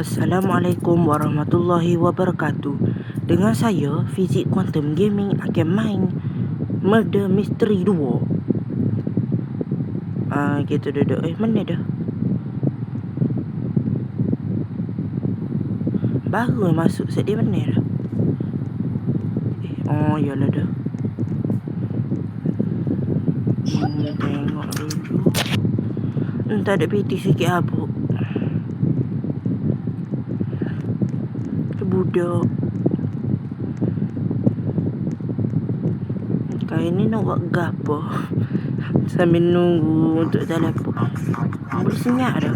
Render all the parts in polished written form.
Assalamualaikum warahmatullahi wabarakatuh. Dengan saya, Fizik Quantum Gaming akan main Murder Mystery 2. Kita duduk. Mana dah? Baru masuk set dia mana dah? Yalah dah. Tengok dulu. Tak ada PT sikit habuk. Budak kali ni nak buat gapo sambil nunggu untuk telepon. Boleh senyap dah.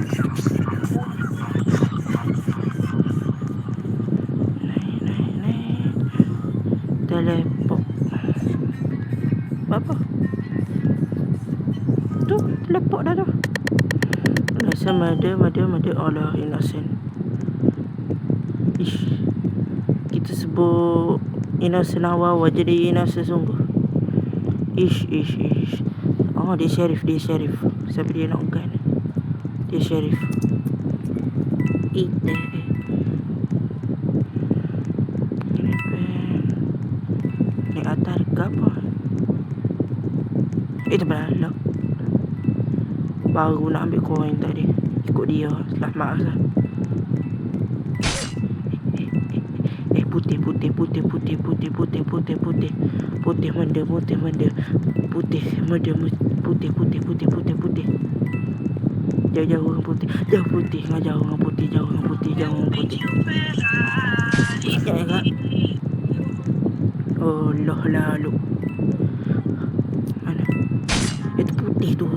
Naik telepon. Apa tu? Telepon dah tu. Rasa mada. Allah innocent. Kita sebut innocent awal jadi innocent sungguh. Ish. Dia sheriff. Siapa dia nak gun? Dia sheriff. Ni atas ke apa? Terbalak. Baru nak ambil koin tadi. Ikut dia. Selamat lah. Putih menda. Jauh orang putih. Jauh orang putih. Ya enggak. Oh loh lalu. Mana? Itu putih tu.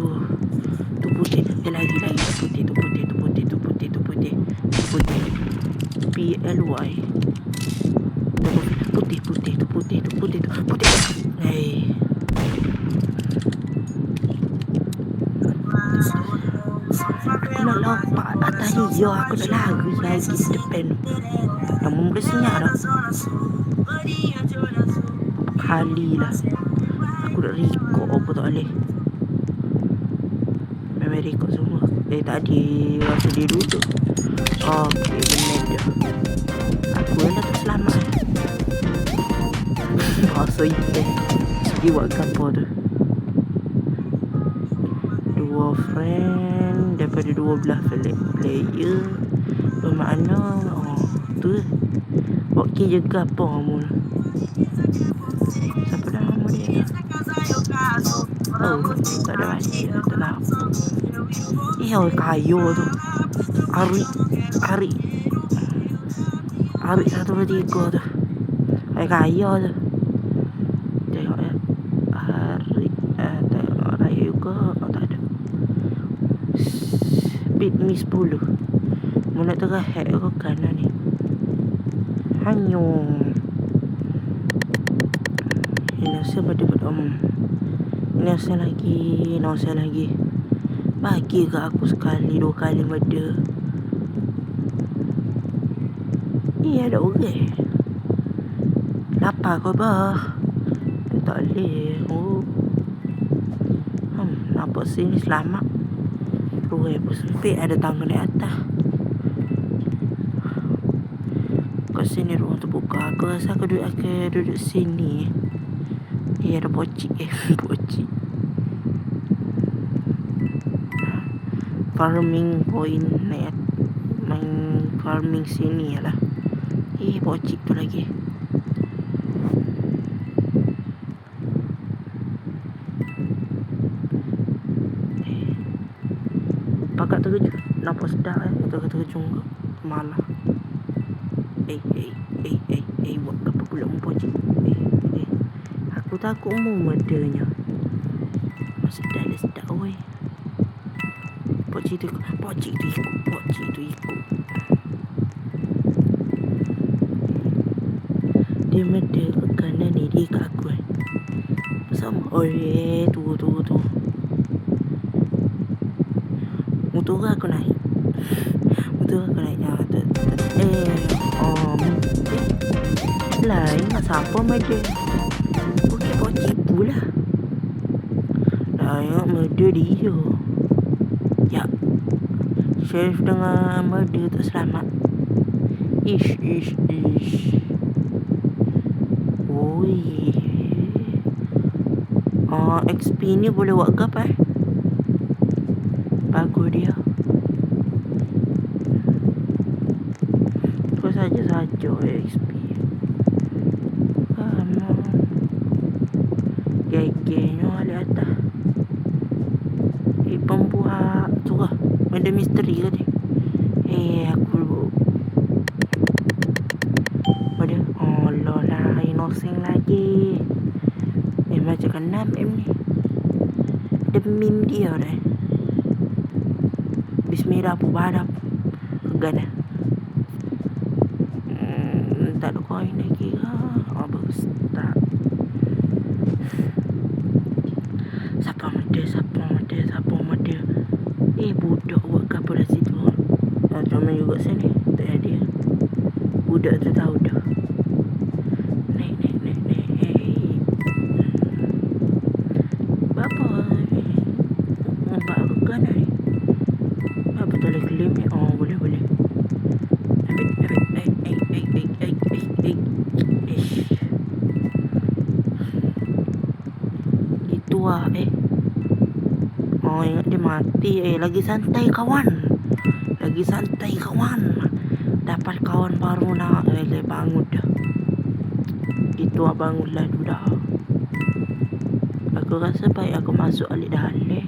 Tu putih. Dia lagi tu putih. PLY. Putih. Hei. Aku nak lompat atas dia. Aku nak lari di depan. Namun boleh senyap dah. Kali lah. Aku nak record apa tak boleh. Memang record semua. Tadi rasa dia duduk. Okey, benar dia. Aku yang dah terselamat. Masa itu dia buat apa tu? Dua friend daripada dua belah player. Bermakna tu okey juga apa kamu? Siapa nama dia? Tak ada lagi. Tak tahu. Kayu tu. Ari 1, 2, 3 tu. Kaya tu. Tengok ya. Ari tengok raya juga. Tak ada. Speed mi 10. Mana terhack ke kanan ni? Hanyung. Innocent pada Innocent lagi. Bagi ke aku sekali 2 kali pada. Ada orang. Lapar kau bah. Tak boleh. Nampak sini selamat. Ruai pun sempit. Ada tangga di atas. Kat sini ruang terbuka. Aku rasa aku duduk sini. Ada pocik. Farming point net. Main farming sini lah. Pocik tu lagi. Pakak terkejut. Nampak sedap terkejut ke? Malah. Buat apa pula pocik? Aku takut mudanya. Sedap. Oi. Pocik tu ikut. Dia meda ke kanan ni. Dia kat aku sama. Tu motor aku naik. Lain siapa meda. Okey pocik pula. Lain meda dia. Ya. Sheriff dengan murder tak selamat. Ish. Oi. XP ni boleh buat ke apa bagus dia. Kau saja XP. Gege-nya balik atas. Pembuat tu lah. Ada misteri ke dia? Aku ada. Allah lah, inosing lagi. Macam kena meme ni. Ada meme dia dah. Bismillah pun badap. Kegan dah. Tak ada koin lagi ke? Bagus. Tak. Siapa mada. Budak buat kapal dah situ. Comel juga sini. Tak ada. Budak tu tahu dah. Naik. Bapa ni. Nampak aku kan ni. Apa tak boleh claim ni? Boleh. Ambil. Itu lah ingat dia mati. Lagi santai kawan. Dapat kawan baru nak bangun dah. Itu lah bangun lah dah. Aku rasa baik aku masuk alik dalih.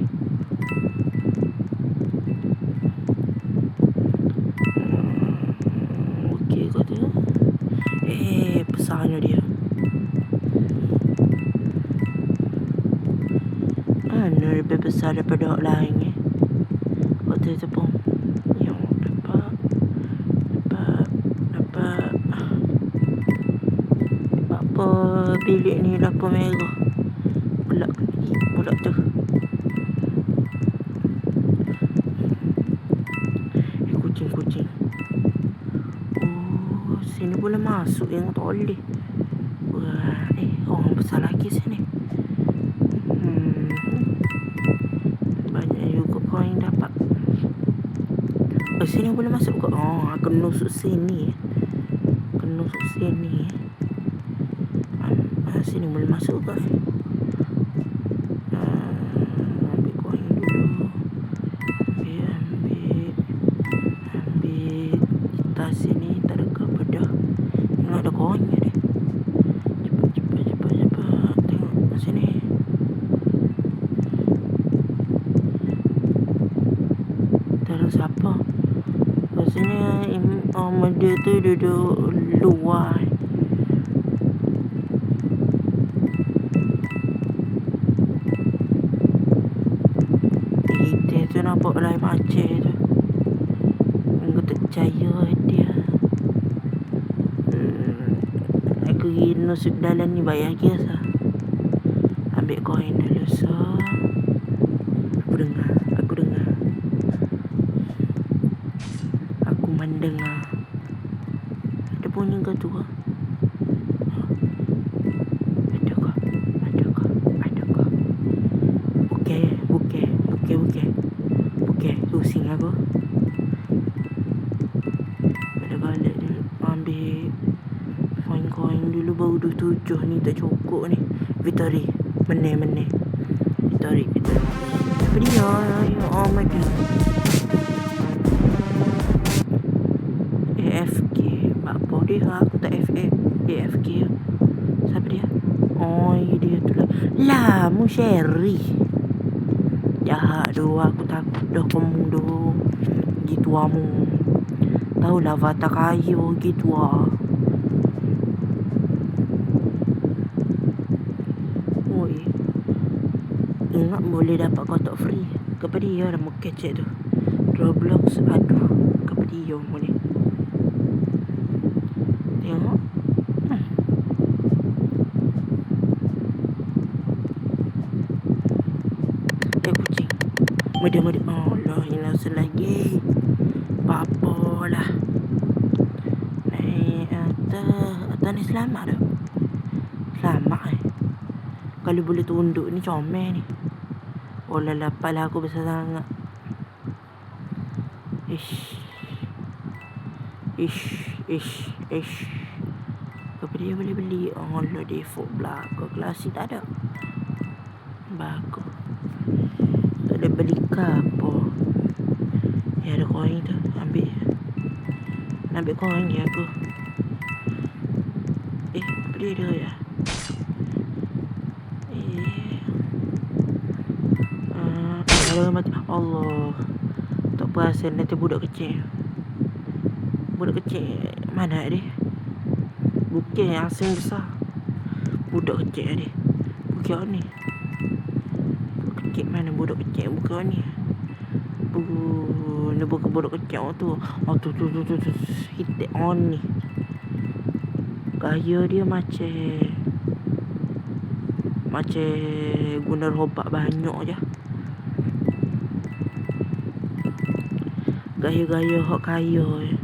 Okey kau tu. Besarnya dia. Lebih besar daripada orang lain Kau tu pun dapat apa bilik ni lampu merah pulak tu. Kucing. Sini boleh masuk yang tak boleh. Orang besar lagi sini. Banyak juga koin dapat. Sini boleh masuk ke? Aku nusuk sini. Sini boleh masuk ke? Ambil koin dulu. Ambil. Kita sini tak ada ke dah. Tengok ada koinnya deh. Cepat. Tengok sini. Terus apa? Rasanya dia tu duduk luar. Dia tu nampak lain macam tu. Aku tak percaya dia. Aku pergi nusuk dalam ni bayar lagi sah. Ambil koin dulu sah. Aku dengar. Aku mendengar. Ada bunyi ke tu? Adakah? Bukeh. Pusing aku. Pada balik dulu. Ambil koin dulu baru 27 ni tak cukup ni. Victory. Meneh. Victory. Apa dia? Mati. AFK. Apa dia? Aku tak AFK. Siapa dia? Dia tu lah. Mu Sherry. Jahat tu. Aku takut dah kamu tu. Gitu kamu. Tahulah Vata kayu gitu lah. Ingat boleh dapat kotak free. Kepada dia dah mau kecek tu. Roblox aduh. Kepada dia mu ni. Tengok. Kucing. Medi. Allah hilang selagi. Apa lah. Atas ni selamat dah. Selamat Kalau boleh tunduk ni comel ni. Lapat lah aku besar sangat. Ish. Apa dia boleh beli? Oh, lah default belakang. Kelasi tak ada. Bagus. Tak ada beli kapal. Ya, ada koin tu. Ambil koin je aku. Apa dia ada ya? Kalau mati. Allah. Tak perasan nanti budak kecil. Budak kecil mana dia? Bukan yang asing besar. Budak kecil dia. Bukan ni. Budak kecil mana budak kecil? Bukan ni. Ni bukan budak kecil tu. Oh tu. Hit on ni. Gaya dia macam guna robak banyak je. Gaya-gaya hak kaya je.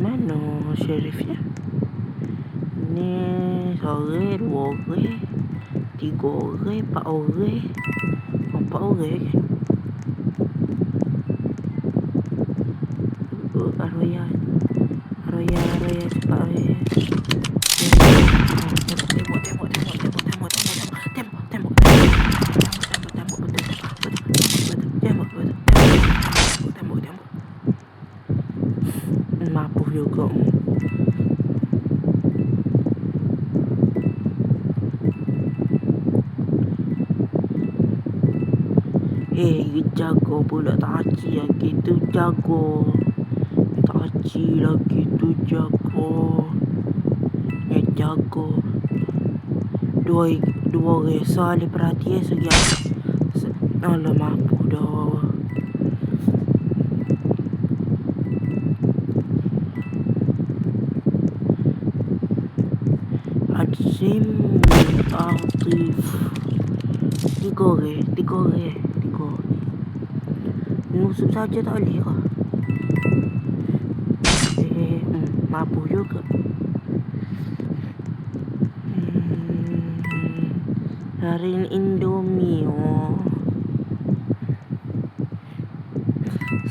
Mana Sherifnya? Ni sore 2 orang, 3 orang, 4 orang. 4 orang ke? Arroya cepat weh. Tembok. Mampus juga. Jago pula taci lagi tu jago. Taci lagi tu jago. Jago. Dua orang saling perhatian segi. Alah mampu dah. Azim Atif. Tiga orang. Nusuk saja tak boleh kah? Mampu juga. Hari ini Indomie.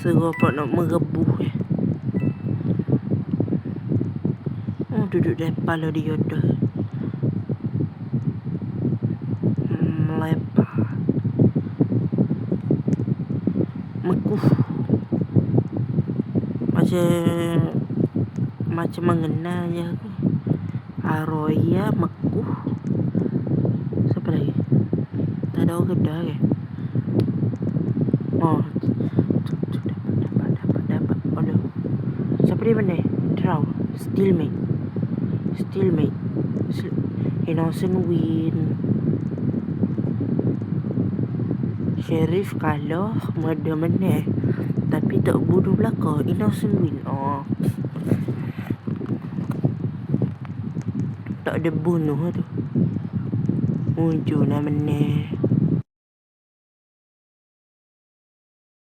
Serapa nak merebuh. Duduk depan lah dia dah. Melepas. Mekuh. Macam mengenal je aku. Arroya, Mekuh. Siapa lagi? Tak ada orang dah ke? Oh. Dapat. Aduh. Siapa dia mana? Draw. Steelmate. Innocent win. Sherif kalah. Mana. Tapi tak bunuh belakang. Innocent win. Tak ada bunuh tu. Muncul nak menang.